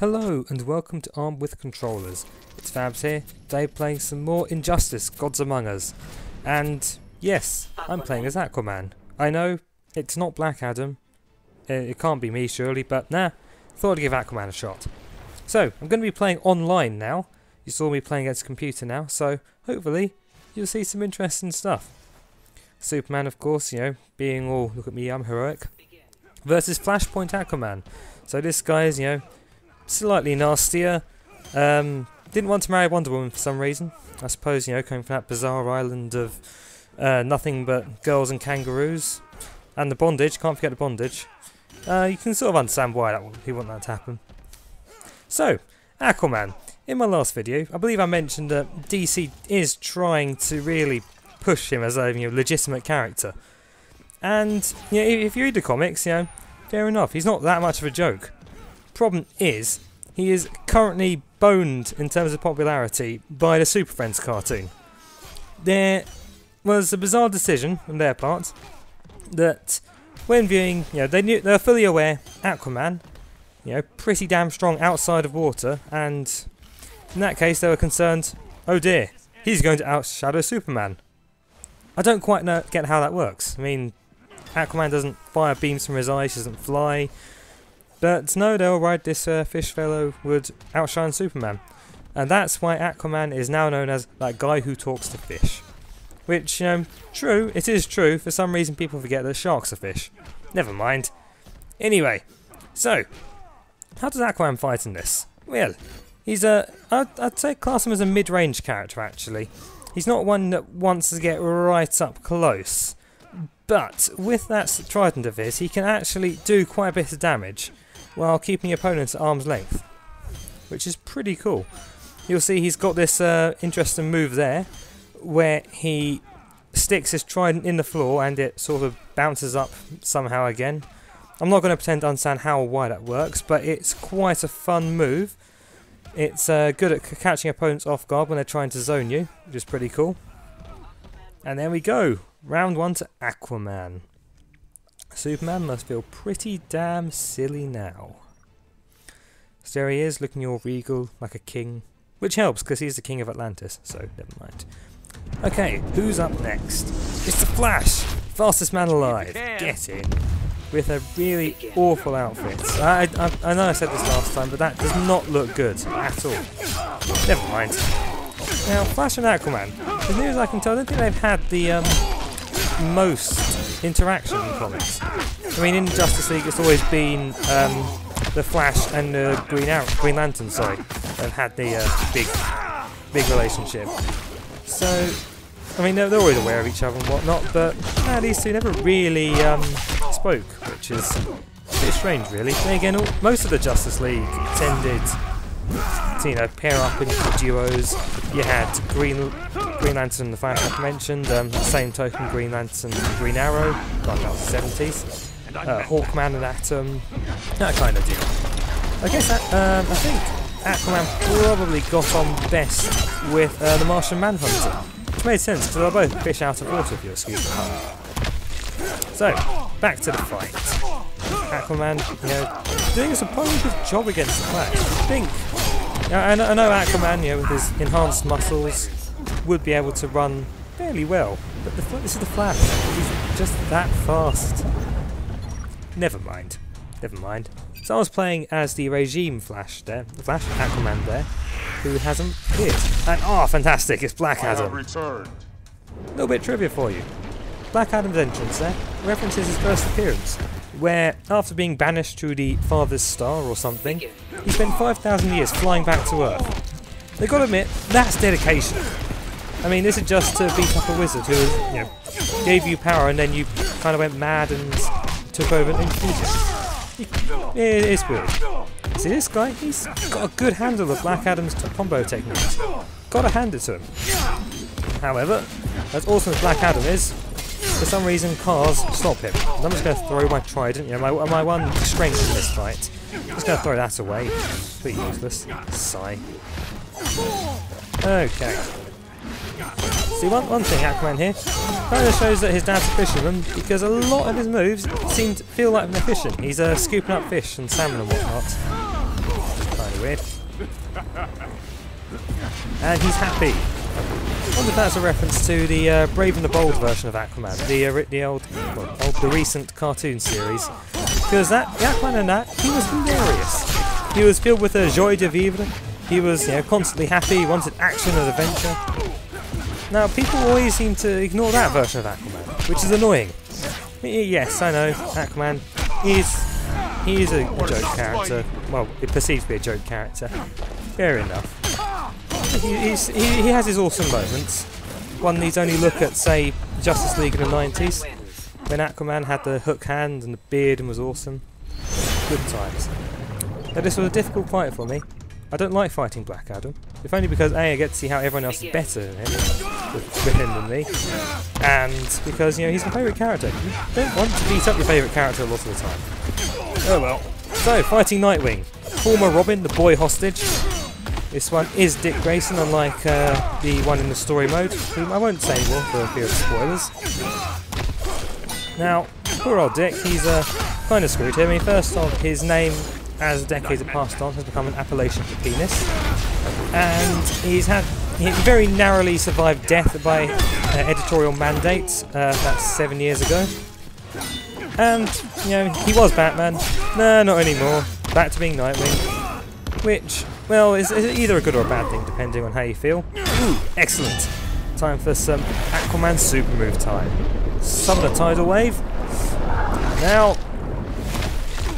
Hello and welcome to Armed with Controllers. It's Fabs here, today playing some more Injustice Gods Among Us. And yes, I'm playing as Aquaman. I know, it's not Black Adam. It can't be me surely, but nah, thought I'd give Aquaman a shot. So, I'm going to be playing online now. You saw me playing against a computer now, so hopefully you'll see some interesting stuff. Superman, of course, you know, being all, look at me, I'm heroic. Versus Flashpoint Aquaman. So this guy is, you know, slightly nastier. Didn't want to marry Wonder Woman for some reason. I suppose, you know, coming from that bizarre island of nothing but girls and kangaroos. And the bondage, can't forget the bondage. You can sort of understand why he wouldn't that to happen. So, Aquaman. In my last video, I believe I mentioned that DC is trying to really push him as a legitimate character. And you know, if you read the comics, you know, fair enough, he's not that much of a joke. Problem is, he is currently boned in terms of popularity by the Super Friends cartoon. There was a bizarre decision on their part that when viewing, you know, they're fully aware Aquaman, you know, pretty damn strong outside of water, and in that case they were concerned, oh dear, he's going to outshadow Superman. I don't quite get how that works. I mean, Aquaman doesn't fire beams from his eyes, doesn't fly. But no, they were right, this fish fellow would outshine Superman. And that's why Aquaman is now known as that guy who talks to fish. Which, you know, true, it is true, for some reason people forget that sharks are fish. Never mind. Anyway, so, how does Aquaman fight in this? Well, he's I'd say class him as a mid-range character actually. He's not one that wants to get right up close. But with that trident of his, he can actually do quite a bit of damage while keeping opponents at arm's length, which is pretty cool. You'll see he's got this interesting move there where he sticks his trident in the floor and it sort of bounces up somehow again. I'm not going to pretend to understand how or why that works, but it's quite a fun move. It's good at catching opponents off guard when they're trying to zone you, which is pretty cool. And there we go. Round 1 to Aquaman. Superman must feel pretty damn silly now. So there he is, looking all regal, like a king. Which helps, because he's the king of Atlantis, so never mind. Okay, who's up next? It's the Flash! Fastest man alive. Get in. With a really awful outfit. I know I said this last time, but that does not look good at all. Never mind. Now, Flash and Aquaman, as near as I can tell, I don't think they've had the most interaction in comics. I mean, in Justice League, it's always been the Flash and the Green Lantern, sorry, that have had the big relationship. So, I mean, they're always aware of each other and whatnot, but these two never really spoke, which is a bit strange, really. Then again, most of the Justice League tended to, you know, pair up into duos. You had Green Lantern and the Flash, like I mentioned. Same token, Green Lantern and Green Arrow, gone about the 70s. Hawkman and Atom, that kind of deal. I guess that, I think Aquaman probably got on best with the Martian Manhunter, which made sense because they're both fish out of water, if you'll excuse the pun. So, back to the fight. Aquaman, you know, doing a surprisingly good job against the Flash. I think, I know Aquaman, you know, with his enhanced muscles, would be able to run fairly well, but this is the Flash. He's just that fast. Never mind. Never mind. So I was playing as the Regime Flash there, the Flash Aquaman there, who hasn't appeared. And oh, fantastic! It's Black Adam. A little bit of trivia for you. Black Adam's entrance there references his first appearance, where after being banished to the Father's Star or something, he spent 5,000 years flying back to Earth. They've got to admit, that's dedication. I mean, this is just to beat up a wizard who, you know, gave you power and then you kind of went mad and took over and defeated. It is weird. See this guy? He's got a good handle of Black Adam's combo techniques. Gotta hand it to him. However, as awesome as Black Adam is, for some reason cars stop him. And I'm just going to throw my trident, you know, my one strength in this fight. I'm just going to throw that away. Completely useless. Sigh. Okay. See, one thing, Aquaman here, kind of shows that his dad's a fisherman because a lot of his moves seem to feel like they're fishing. He's scooping up fish and salmon and whatnot. Kind of weird. And he's happy. I wonder if that's a reference to the Brave and the Bold version of Aquaman, the recent cartoon series. Because the Aquaman in that, he was hilarious. He was filled with a joie de vivre. He was, constantly happy. He wanted action and adventure. Now, people always seem to ignore that version of Aquaman, which is annoying. Yes, I know, Aquaman is a joke character. Well, it perceives to be a joke character. Fair enough. He has his awesome moments. One needs only look at, say, Justice League in the 90s, when Aquaman had the hook hand and the beard and was awesome. Good times. Now, this was a difficult fight for me. I don't like fighting Black Adam, if only because A, I get to see how everyone else is better than him, with him than me, and because, he's my favourite character. You don't want to beat up your favourite character a lot of the time. Oh well. So, fighting Nightwing. Former Robin, the boy hostage. This one is Dick Grayson, unlike the one in the story mode, whom I won't say more for fear of spoilers. Now, poor old Dick, he's kind of screwed here. I mean, first off, his name, as decades have passed on, has become an appellation for penis, and he very narrowly survived death by editorial mandates. That's 7 years ago. And he was Batman. No, not anymore. Back to being Nightwing, which, well, is either a good or a bad thing depending on how you feel. Ooh, excellent. Time for some Aquaman super move time. Summon a tidal wave. Now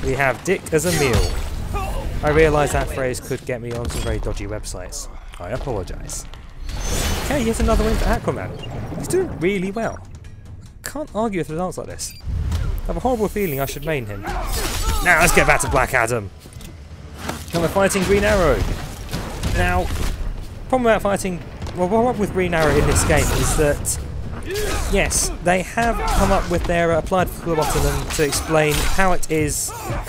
we have Dick as a meal. I realise that phrase could get me on some very dodgy websites. I apologise. Okay, yet another win for Aquaman. He's doing really well. I can't argue with results like this. I have a horrible feeling I should main him. Now let's get back to Black Adam. And we're fighting Green Arrow. Now, problem about fighting, well, what problem with Green Arrow in this game is that, yes, they have come up with their applied phlebotomy to explain how it is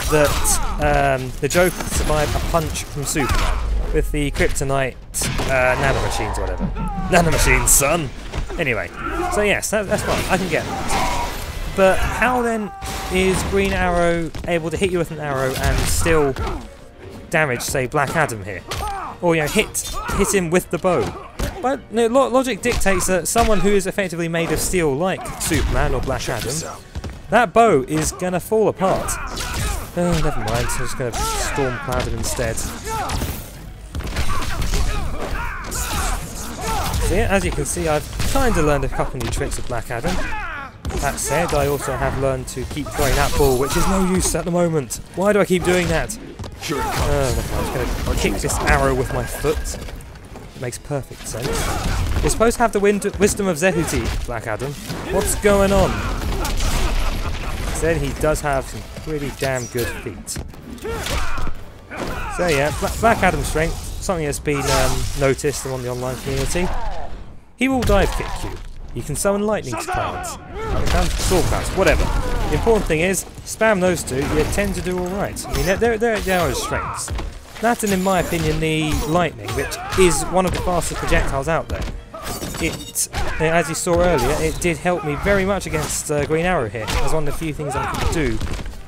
that the Joker survived a punch from Superman with the kryptonite nanomachines or whatever. Nanomachines, son! Anyway, so yes, that's fine, I can get that. But how then is Green Arrow able to hit you with an arrow and still damage, say, Black Adam here? Or, hit him with the bow? But logic dictates that someone who is effectively made of steel, like Superman or Black Adam, that bow is gonna fall apart. Oh, never mind, I'm just gonna storm cloud him instead. So yeah, as you can see, I've kinda learned a couple new tricks of Black Adam. That said, I also have learned to keep throwing that ball, which is no use at the moment. Why do I keep doing that? I'm just gonna kick this arrow with my foot. Makes perfect sense. You're supposed to have the wisdom of Zehuti, Black Adam. What's going on? Said he does have some pretty damn good feet. So yeah, Black Adam's strength, something that's been noticed among the online community. He will dive kick you. You can summon lightning clouds. Sword clouds, whatever. The important thing is, spam those two, you tend to do alright. I mean, there are his strengths. That and, in my opinion, the lightning, which is one of the fastest projectiles out there. It, as you saw earlier, it did help me very much against Green Arrow here. It was one of the few things I could do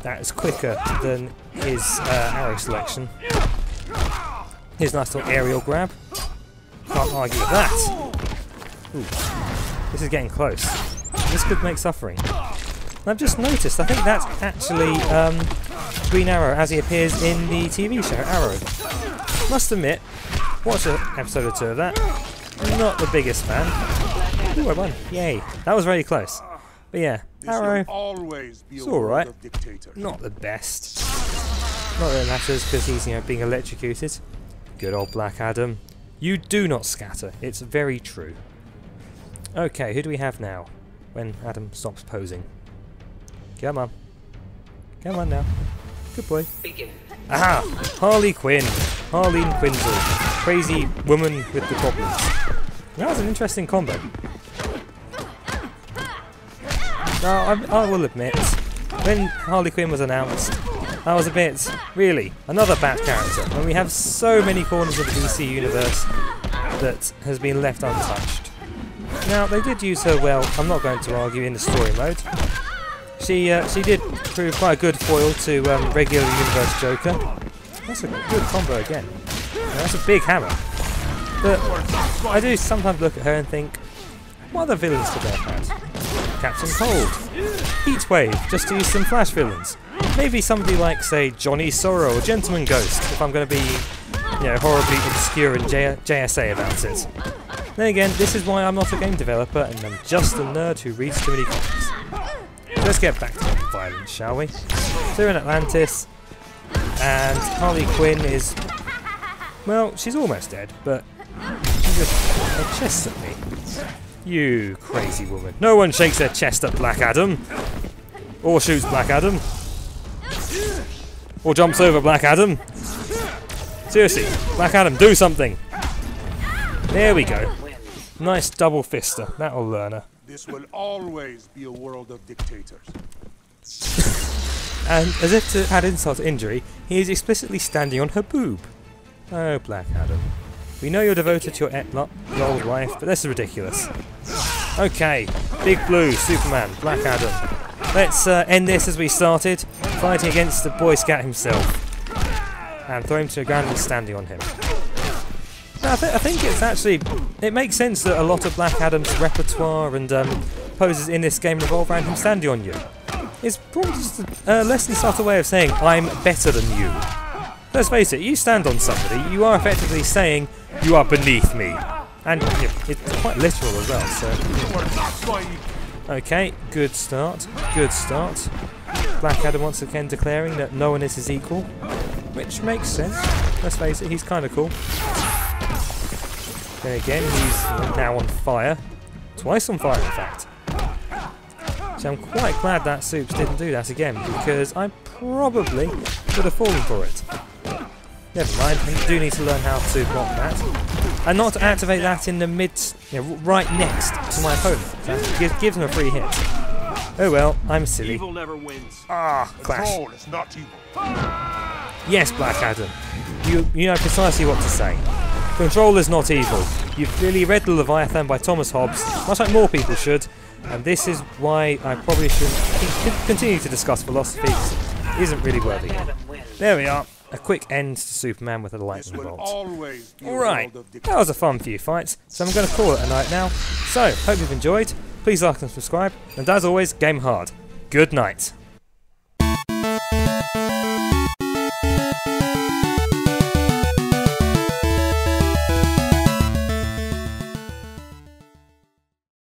that is quicker than his arrow selection. Here's a nice little aerial grab. Can't argue with that. Ooh, this is getting close. This could make suffering. And I've just noticed, I think that's actually Green Arrow as he appears in the TV show Arrow. Must admit, watched an episode or two of that. Not the biggest fan. Ooh, I won. Yay. That was very close. But yeah, Arrow, it's alright. Not the best. Not that it matters because he's, being electrocuted. Good old Black Adam. You do not scatter. It's very true. Okay, who do we have now? When Adam stops posing. Come on. Come on now. Good boy. Aha! Harley Quinn. Harley and Quinzel. Crazy woman with the goblins. That was an interesting combo. Now, I will admit, when Harley Quinn was announced, I was a bit, really, another Bat character, when we have so many corners of the DC universe that has been left untouched. Now, they did use her well, I'm not going to argue, in the story mode. She did prove quite a good foil to regular universe Joker. That's a good combo again. That's a big hammer. But I do sometimes look at her and think, what other villains could they have had? Captain Cold, Heatwave, just to use some Flash villains. Maybe somebody like, say, Johnny Sorrow or Gentleman Ghost, if I'm going to be, you know, horribly obscure and JSA about it. Then again, this is why I'm not a game developer and I'm just a nerd who reads too many comics. Let's get back to the violence, shall we? So we're in Atlantis, and Harley Quinn is, well, she's almost dead, but she just her chest at me. You crazy woman. No one shakes their chest at Black Adam. Or shoots Black Adam. Or jumps over Black Adam. Seriously, Black Adam, do something. There we go. Nice double fister. That'll learn her. This will always be a world of dictators. And as if to add insult to injury, he is explicitly standing on her boob. Oh, Black Adam. We know you're devoted to your old wife, but this is ridiculous. Okay, Big Blue, Superman, Black Adam. Let's end this as we started, fighting against the Boy Scout himself. And throw him to the ground and standing on him. Now, I think it's actually, it makes sense that a lot of Black Adam's repertoire and poses in this game revolve around him standing on you. It's probably just a less than subtle way of saying, I'm better than you. Let's face it, you stand on somebody, you are effectively saying, you are beneath me. And yeah, it's quite literal as well, so... Okay, good start, good start. Black Adam once again declaring that no one is his equal, which makes sense. Let's face it, he's kind of cool. Then again, he's now on fire. Twice on fire, in fact. So I'm quite glad that Soups didn't do that again, because I probably would have fallen for it. Never mind, I do need to learn how to block that. And not to activate that in the mid, you know, right next to my opponent. That gives him a free hit. Oh well, I'm silly. Evil never wins. Ah, clash. Control is not evil. Yes, Black Adam. You know precisely what to say. Control is not evil. You've clearly read The Leviathan by Thomas Hobbes, much like more people should, and this is why I probably shouldn't continue to discuss philosophy. It isn't really worthy. There we are. A quick end to Superman with a lightning bolt. Alright, that was a fun few fights, so I'm going to call it a night now. So, hope you've enjoyed. Please like and subscribe, and as always, game hard. Good night.